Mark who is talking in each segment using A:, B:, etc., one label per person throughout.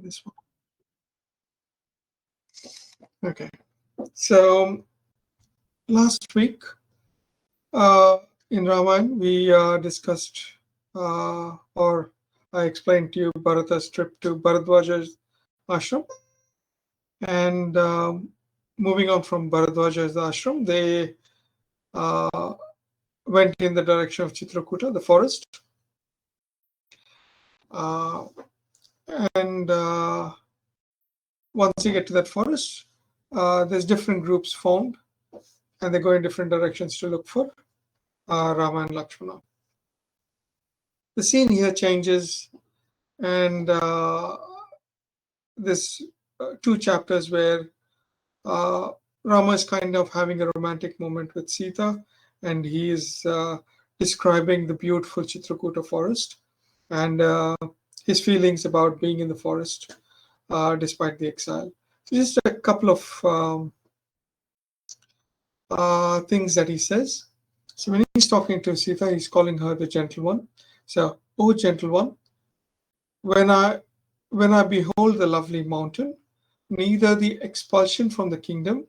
A: this one. Okay. So last week in Ramayana, we discussed or I explained to you Bharatha's trip to Bharadwaja's ashram. And moving on from Bharadwaja's ashram, they went in the direction of Chitrakuta, the forest. And once you get to that forest, there's different groups formed, and they go in different directions to look for Rama and Lakshmana. The scene here changes, and there's 2 chapters where Rama is kind of having a romantic moment with Sita, and he is describing the beautiful Chitrakuta forest and his feelings about being in the forest despite the exile. So just a couple of things that he says. So when he's talking to Sita, he's calling her the gentle one. So, "O gentle one, when I behold the lovely mountain, neither the expulsion from the kingdom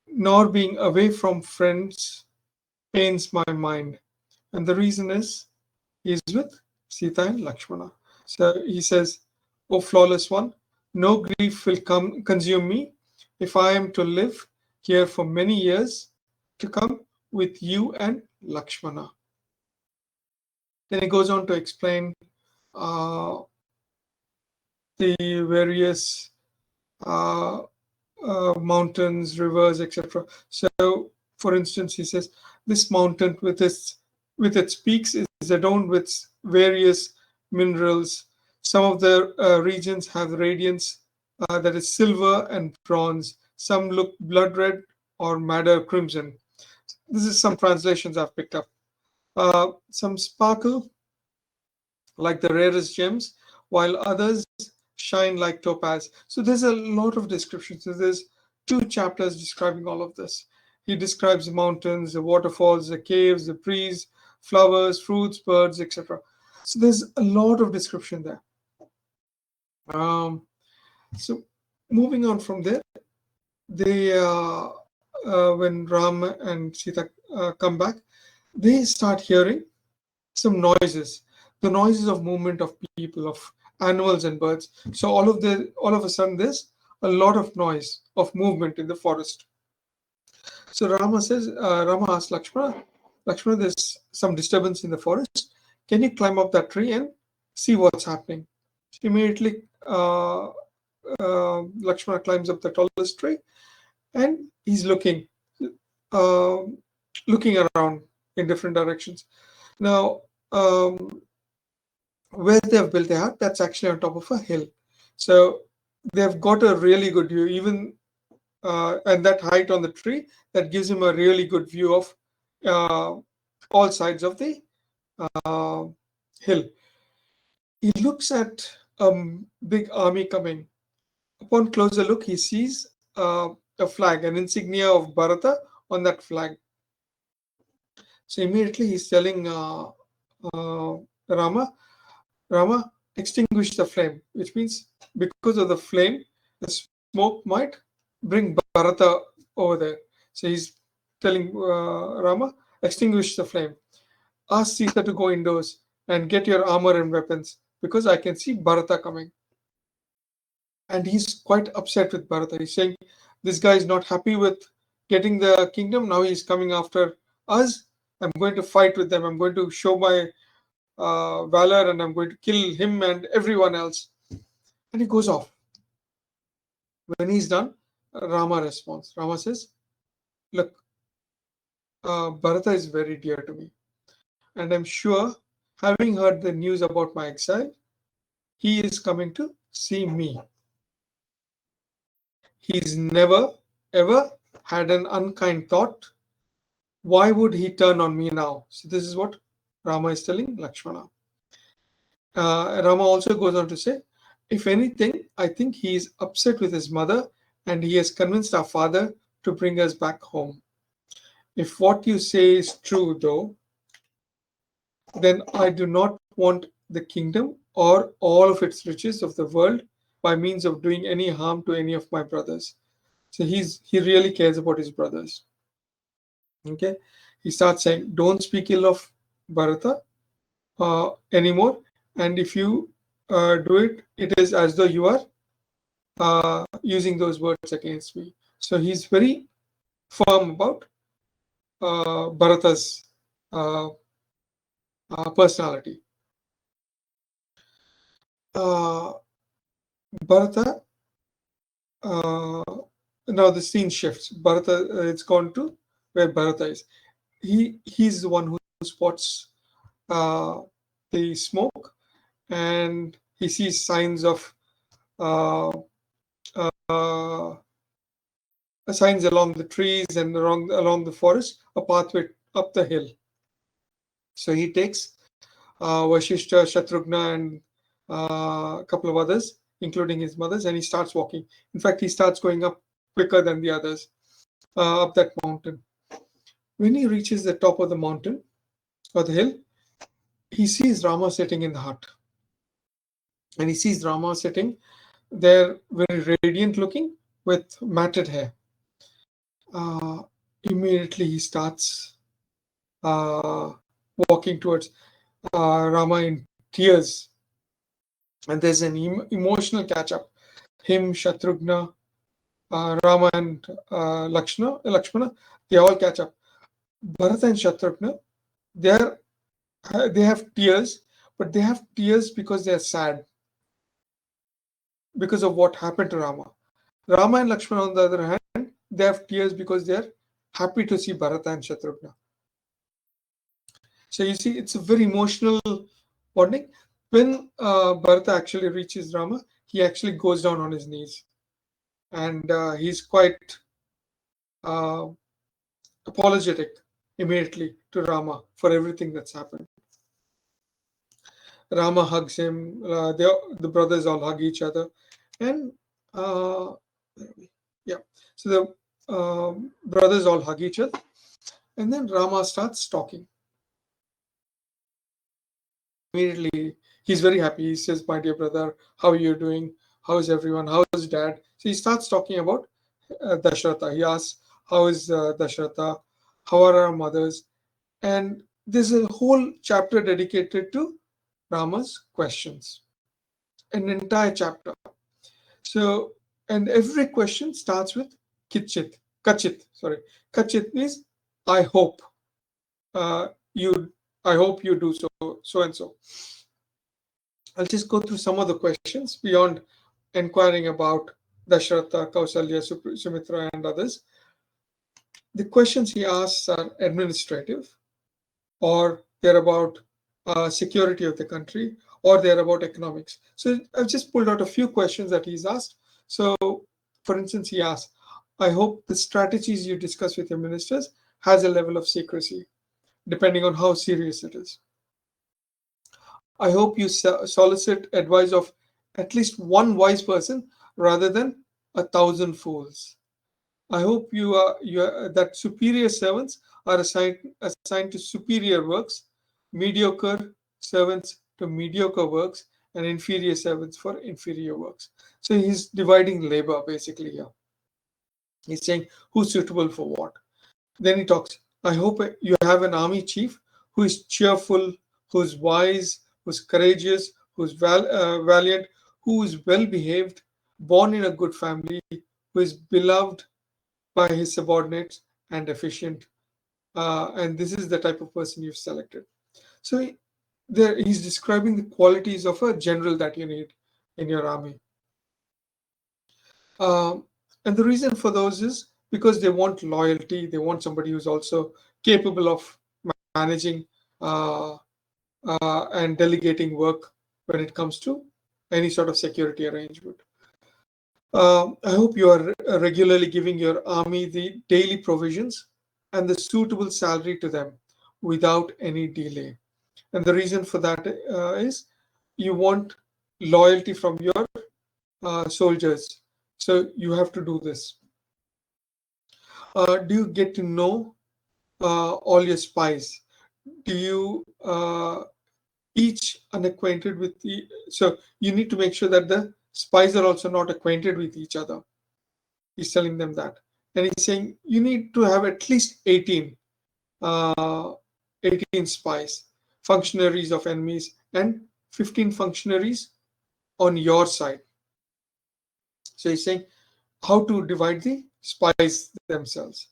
A: nor being away from friends pains my mind." And the reason is he's with Sita and Lakshmana. So he says, "O flawless one, no grief will consume me if I am to live here for many years to come with you and Lakshmana." Then he goes on to explain the various mountains, rivers, etc. So, for instance, he says this mountain with its peaks is adorned with various minerals. Some of the regions have radiance that is silver and bronze. Some look blood red or madder crimson. This is some translations I've picked up. Some sparkle like the rarest gems, while others shine like topaz. So there's a lot of descriptions. So there's 2 chapters describing all of this. He describes the mountains, the waterfalls, the caves, the trees, flowers, fruits, birds, etc. So there's a lot of description there. So moving on from there, they when Ram and Sita come back, they start hearing some noises, the noises of movement of people, of animals and birds. So all of a sudden there's a lot of noise of movement in the forest. So Rama asks Lakshmana, there's some disturbance in the forest. Can you climb up that tree and see what's happening? So immediately Lakshmana climbs up the tallest tree, and he's looking around in different directions. Now, where they have built their hut, that's actually on top of a hill. So they've got a really good view, even and that height on the tree, that gives him a really good view of all sides of the hill. He looks at a big army coming. Upon closer look, he sees a flag, an insignia of Bharatha on that flag. So immediately he's telling Rama, extinguish the flame, which means because of the flame, the smoke might bring Bharatha over there. So he's telling Rama, extinguish the flame. Ask Sita to go indoors and get your armor and weapons, because I can see Bharatha coming. And he's quite upset with Bharatha. He's saying, this guy is not happy with getting the kingdom. Now he's coming after us. I'm going to fight with them. I'm going to show my valor, and I'm going to kill him and everyone else. And he goes off. When he's done, Rama responds. Rama says, look, Bharata is very dear to me. And I'm sure, having heard the news about my exile, he is coming to see me. He's never, ever had an unkind thought. Why would he turn on me now? So this is what Rama is telling Lakshmana. Rama also goes on to say, if anything, I think he is upset with his mother, and he has convinced our father to bring us back home. If what you say is true, though, then I do not want the kingdom or all of its riches of the world by means of doing any harm to any of my brothers. So he really cares about his brothers. Okay, he starts saying, "Don't speak ill of Bharatha anymore, and if you do it, it is as though you are using those words against me." So he's very firm about Bharata's uh, personality. Uh, Bharata, uh, now the scene shifts. Bharata, it's gone to where Bharata is. He's the one who spots uh, the smoke, and he sees signs of uh, uh, signs along the trees and along the forest, a pathway up the hill. So he takes Vashishta, Shatrughna, and a couple of others, including his mothers, and he starts walking. In fact, he starts going up quicker than the others up that mountain. When he reaches the top of the mountain or the hill, he sees Rama sitting in the hut. And he sees Rama sitting there, very radiant looking, with matted hair. Uh, Immediately, he starts uh, walking towards Rama in tears. And there's an emotional catch up. Him, Shatrughna, Rama, and Lakshmana, they all catch up. Bharata and Shatrughna, they're they have tears, but they have tears because they're sad because of what happened to Rama. Rama and Lakshmana, on the other hand, they have tears because they're happy to see Bharata and Shatrughna. So you see, it's a very emotional bonding. When Bharata actually reaches Rama, he actually goes down on his knees, and he's quite uh, apologetic immediately to Rama for everything that's happened. Rama hugs him. The brothers all hug each other, and uh, yeah, so the brothers all hug each other, and then Rama starts talking. Immediately, he's very happy. He says, "My dear brother, how are you doing? How is everyone? How is dad?" So he starts talking about Dhasharatha. He asks, "How is Dhasharatha? How are our mothers?" And there's a whole chapter dedicated to Rama's questions, an entire chapter. So, and every question starts with Kitchit, Kachit. Sorry, Kachit means I hope you. I hope you do so and so. I'll just go through some of the questions beyond inquiring about Dasharatha, Kausalya, Sumitra, and others. The questions he asks are administrative, or they're about security of the country, or they're about economics. So I've just pulled out a few questions that he's asked. So, for instance, he asks, I hope the strategies you discuss with your ministers has a level of secrecy, depending on how serious it is. I hope you solicit advice of at least one wise person rather than 1,000 fools. I hope that superior servants are assigned to superior works, mediocre servants to mediocre works, and inferior servants for inferior works. So he's dividing labor basically here. He's saying who's suitable for what. Then he talks, I hope you have an army chief who is cheerful, who's wise, who's courageous, who's valiant, who is well behaved, born in a good family, who is beloved by his subordinates and efficient. And this is the type of person you've selected. So he's describing the qualities of a general that you need in your army. And the reason for those is because they want loyalty. They want somebody who's also capable of managing uh, and delegating work when it comes to any sort of security arrangement. I hope you are regularly giving your army the daily provisions and the suitable salary to them without any delay. And the reason for that is you want loyalty from your soldiers. So you have to do this. Do you get to know all your spies? Do you each unacquainted with the? So you need to make sure that the Spies are also not acquainted with each other. He's telling them that. And he's saying you need to have at least 18 spies, functionaries of enemies, and 15 functionaries on your side. So he's saying how to divide the spies themselves.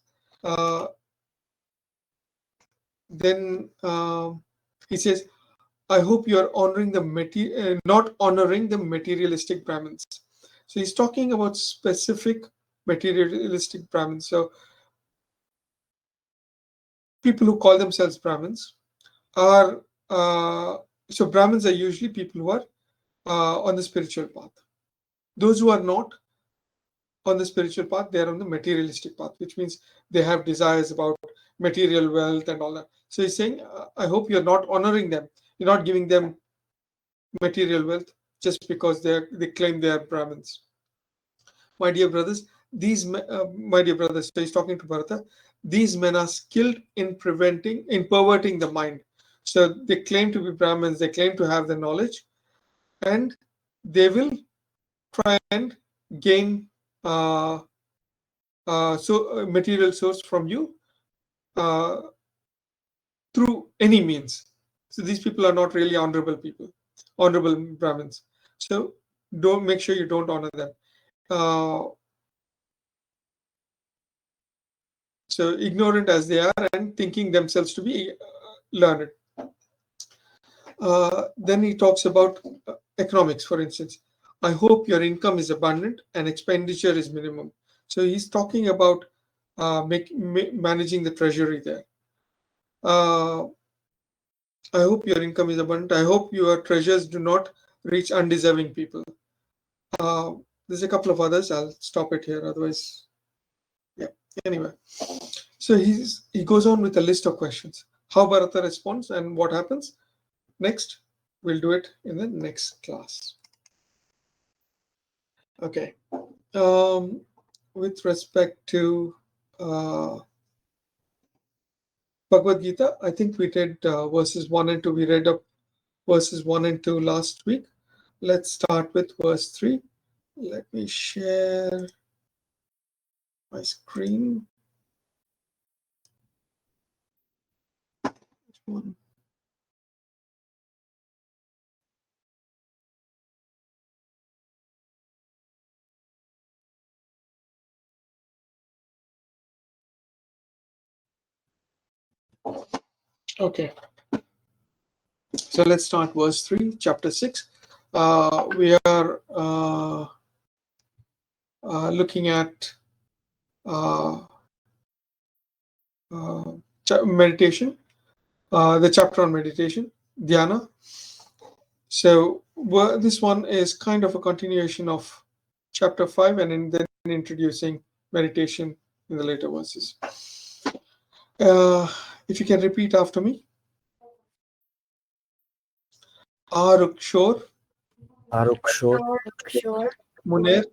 A: Then he says, I hope you are honoring the not honoring the materialistic Brahmins. So he's talking about specific materialistic Brahmins. So people who call themselves Brahmins are so Brahmins are usually people who are on the spiritual path. Those who are not on the spiritual path, they are on the materialistic path, which means they have desires about material wealth and all that. So he's saying, I hope you're not honoring them. You're not giving them material wealth just because they claim they are Brahmins. My dear brothers, my dear brothers, so he's talking to Bharatha, these men are skilled in perverting the mind. So they claim to be Brahmins, they claim to have the knowledge, and they will try and gain material source from you through any means. So these people are not really honorable people, honorable Brahmins. So don't make sure you don't honor them. So ignorant as they are and thinking themselves to be learned. Then he talks about economics, for instance. I hope your income is abundant and expenditure is minimum. So he's talking about managing the treasury there. I hope your income is abundant. I hope your treasures do not reach undeserving people. There's a couple of others. I'll stop it here. Otherwise, yeah. Anyway, so he goes on with a list of questions. How Bharatha responds and what happens next. We'll do it in the next class. Okay. With respect to Bhagavad Gita, I think we did verses 1 and 2. We read up verses 1 and 2 last week. Let's start with verse 3. Let me share my screen. Which one? Okay. So let's start verse 3, chapter 6. We are looking at meditation, the chapter on meditation, dhyana. So this one is kind of a continuation of chapter 5 and then introducing meditation in the later verses. If you can repeat after me. Arukshor Muner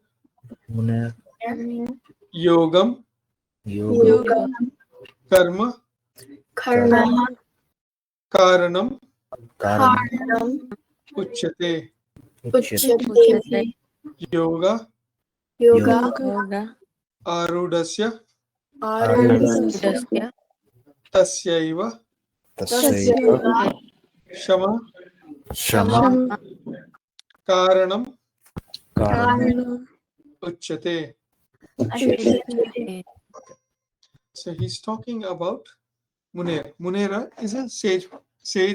A: Yogam Karma Karanam Uchyate Yoga Arudasya Tasyaiva Shama Karanam Uchyate. So he's talking about Munera. Munera is a sage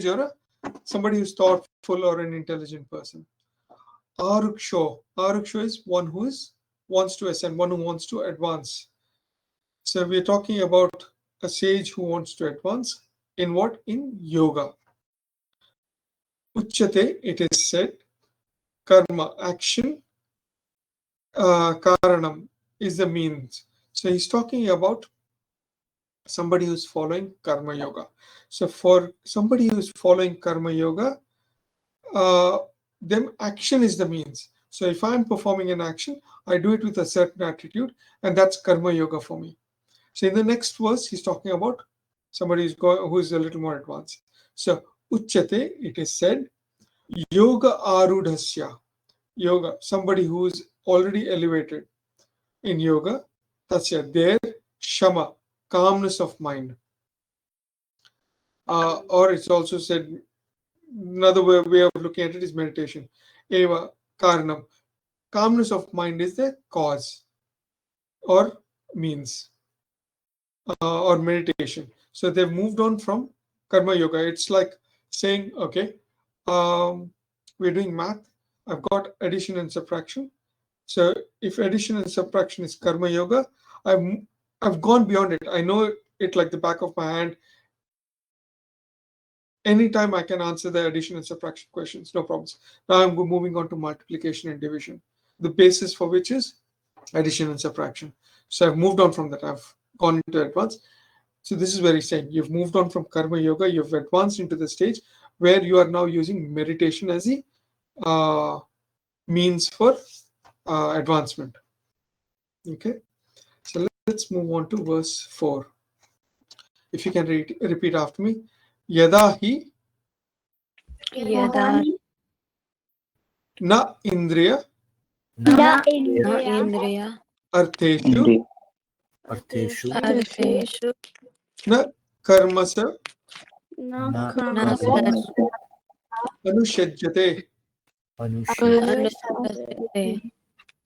A: or somebody who's thoughtful or an intelligent person. Aruksho is one who wants to ascend, one who wants to advance. So we're talking about a sage who wants to advance in what? In yoga. Uchyate, it is said, karma, action, karanam is the means. So he's talking about somebody who's following karma yoga. So for somebody who's following karma yoga, then action is the means. So if I'm performing an action, I do it with a certain attitude, and that's karma yoga for me. So in the next verse, he's talking about somebody who's a little more advanced. So uchyate, it is said, yoga arudhasya. yoga, somebody who is already elevated in yoga, tasya, their shama, calmness of mind. Or it's also said, another way of looking at it is meditation. Eva karanam, calmness of mind is the cause or means, or meditation. So they've moved on from karma yoga. It's like saying, okay, we're doing math. I've got addition and subtraction. So if addition and subtraction is karma yoga, I've gone beyond it. I know it like the back of my hand. Anytime I can answer the addition and subtraction questions, no problems. Now I'm moving on to multiplication and division, the basis for which is addition and subtraction. So I've moved on from that. I've gone into advanced. So this is where he's saying you've moved on from karma yoga, you've advanced into the stage where you are now using meditation as the means for advancement. Okay, so let's move on to verse 4. If you can repeat after me. Yada hi na indriya artheshu na karmasa anushajyate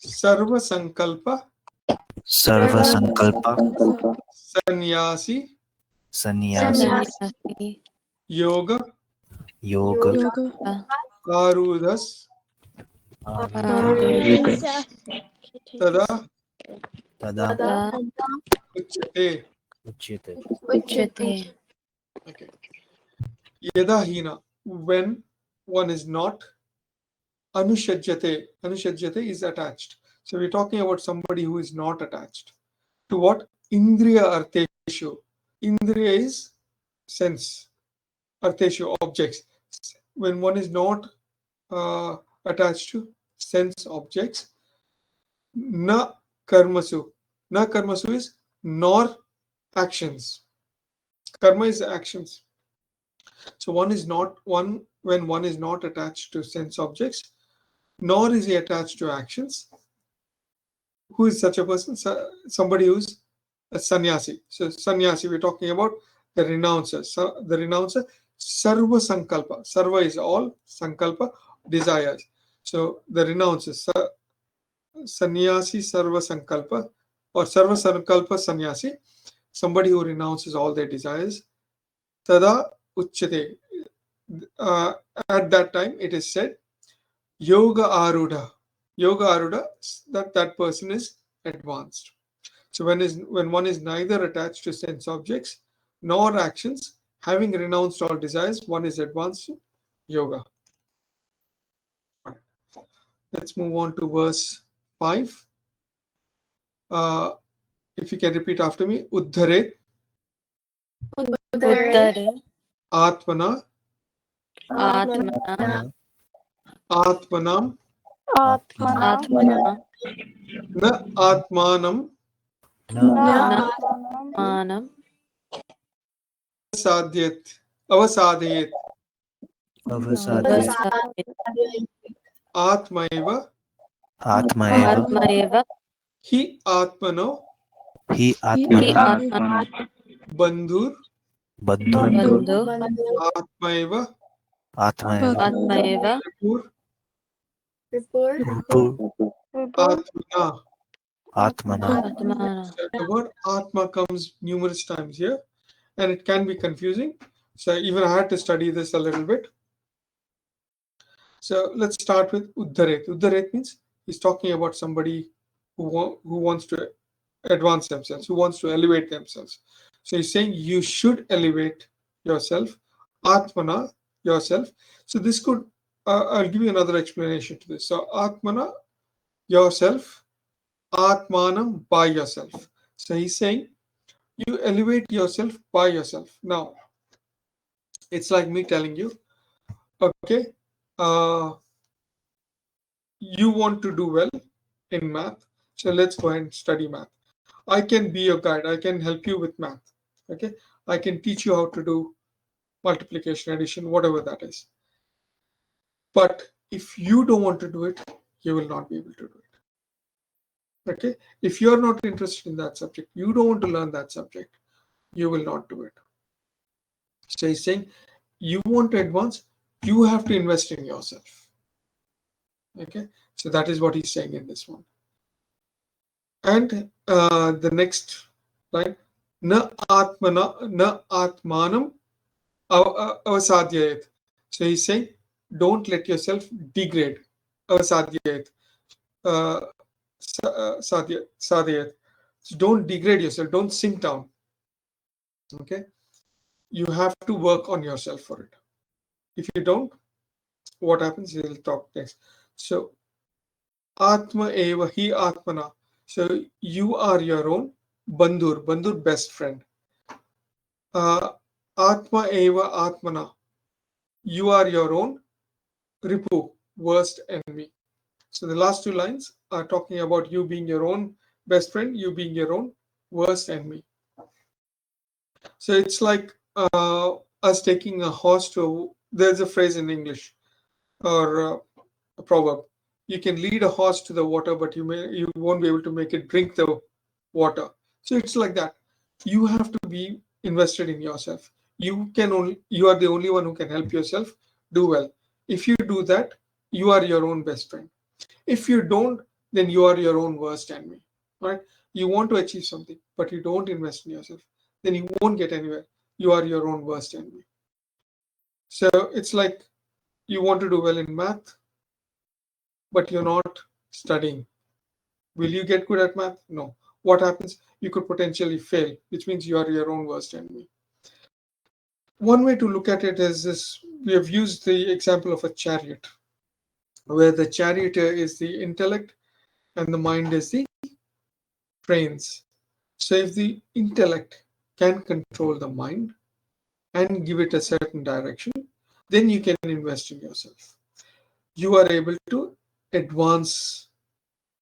A: sarva sankalpa sannyasi yoga karudhas tada uchyate. Okay. Yada hina, when one is not. Anushajyate. Anushajyate is attached. So we're talking about somebody who is not attached. To what? Indriya arteshu. Indriya is sense. Arteshu, objects. When one is not attached to sense objects. Na karmasu. Na karmasu is nor actions. Karma is actions. So one is not when one is not attached to sense objects, nor is he attached to actions. Who is such a person? Somebody who's a sannyasi. So sannyasi, we're talking about the renouncer. So the renouncer, sarva sankalpa. Sarva is all, sankalpa, desires. So the renouncer, sannyasi sarva sankalpa, or sarva sankalpa sannyasi, somebody who renounces all their desires. Tada uchyate. At that time, it is said, yoga arudha. Yoga arudha, that person is advanced. So when one is neither attached to sense objects nor actions, having renounced all desires, one is advanced in yoga. Let's move on to verse 5. If you can repeat after me. Uddhare atmana atmanam na atmanam avasadhyet atmaiva hi atmano bandhur atmaiva atmana. The word atma comes numerous times here, and it can be confusing. So even I had to study this a little bit. So let's start with uddharet. Uddharet means he's talking about somebody who wants to advance themselves, who wants to elevate themselves. So he's saying you should elevate yourself, atmana, yourself. So this could, I'll give you another explanation to this. So atmana, yourself, atmanam, by yourself. So he's saying you elevate yourself by yourself. Now, it's like me telling you, okay, you want to do well in math, so let's go and study math. I can be your guide. I can help you with math. Okay, I can teach you how to do multiplication, addition, whatever that is. But if you don't want to do it, you will not be able to do it. Okay, if you're not interested in that subject, you don't want to learn that subject, you will not do it. So he's saying, you want to advance, you have to invest in yourself. Okay, so that is what he's saying in this one. And the next line, na atmanam avasadhyayat. So he's saying, don't let yourself degrade. Avasadhyayat. Sadhyayat. So don't degrade yourself, don't sink down. Okay, you have to work on yourself for it. If you don't, what happens? We'll talk next. So Atma eva hi atmana. So you are your own bandur, best friend. Atma eva atmana. You are your own ripu, worst enemy. So the last two lines are talking about you being your own best friend, you being your own worst enemy. So it's like us taking a horse to. There's a phrase in English or a proverb. You can lead a horse to the water, but you won't be able to make it drink the water. So it's like that. You have to be invested in yourself. You are the only one who can help yourself do well. If you do that, you are your own best friend. If you don't, then you are your own worst enemy. Right? You want to achieve something, but you don't invest in yourself, then you won't get anywhere. You are your own worst enemy. So it's like you want to do well in math, but you're not studying. Will you get good at math? No. What happens? You could potentially fail, which means you are your own worst enemy. One way to look at it is this: we have used the example of a chariot, where the charioteer is the intellect and the mind is the reins. So if the intellect can control the mind and give it a certain direction, then you can invest in yourself. You are able to advance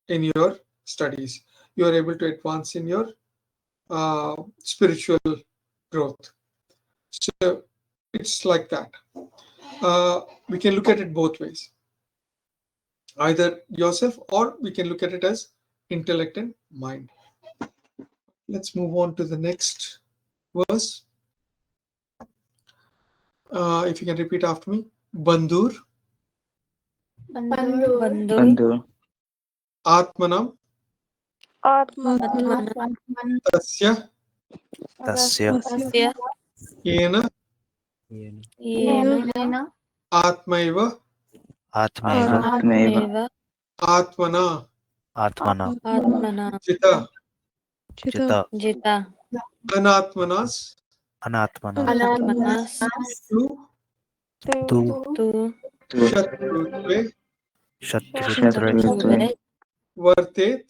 A: in your studies. You are able to advance in your spiritual growth. So it's like that. We can look at it both ways, either yourself, or we can look at it as intellect and mind. Let's move on to the next verse. If you can repeat after me. Bandur
B: Bandhu
A: Atmanam Tasya
B: Tasya
A: Yena
B: Yena
A: Atmaiva
B: Atmaiva
A: Atmana
B: Atmana
A: Jita
B: Jita
A: Anatmanas
B: Anatmanas
A: Tu
B: Tu
A: Shatrutve
B: Shatrutve
A: Vartet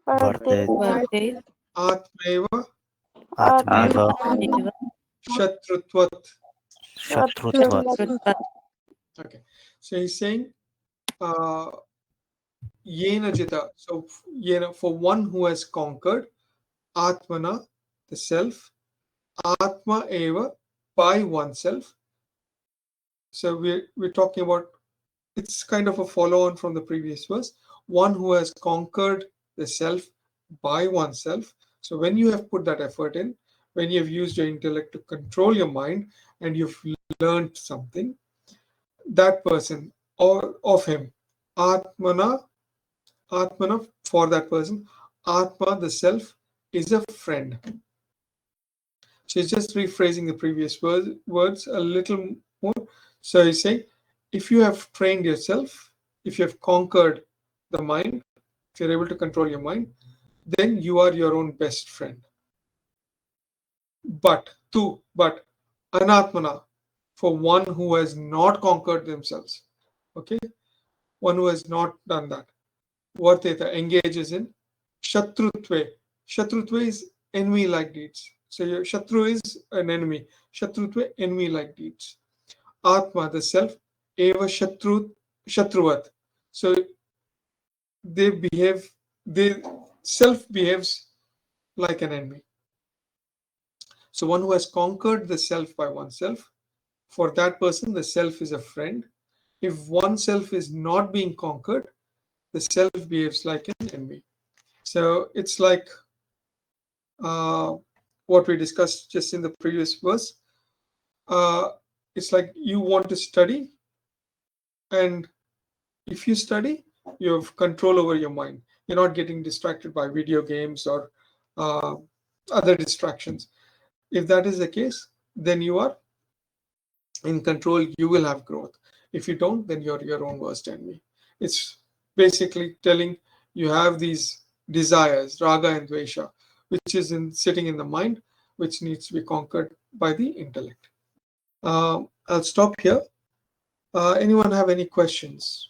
B: Varte
A: Atmaiva
B: Atmaiva
A: Shatrutvat.
B: Shatrutvat
A: Okay. So he's saying Yena Jita. So Yena, for one who has conquered, Atmana, the self, Atma Eva, by oneself. So we're talking about, it's kind of a follow on from the previous verse. One who has conquered the self by oneself. So when you have put that effort in, when you have used your intellect to control your mind and you've learned something, that person or of him, Atmana, for that person, Atma, the self, is a friend. So he's just rephrasing the previous words a little more. So he's saying, if you have trained yourself, if you have conquered the mind, if you're able to control your mind, then you are your own best friend. But anatmana, for one who has not conquered themselves, okay, one who has not done that, Varteta engages in Shatrutve. Shatrutve is enemy like deeds. So your Shatru is an enemy. Shatrutve, enemy like deeds. Atma, the self, Eva Shatruvat. So they self behaves like an enemy. So one who has conquered the self by oneself, for that person, the self is a friend. If oneself is not being conquered, the self behaves like an enemy. So it's like what we discussed just in the previous verse. It's like you want to study, and if you study, you have control over your mind. You're not getting distracted by video games or uh, other distractions. If that is the case, then you are in control. You will have growth. If you don't, then you're your own worst enemy. It's basically telling you have these desires, raga and dvesha, which is sitting in the mind, which needs to be conquered by the intellect. I'll stop here. Anyone have any questions?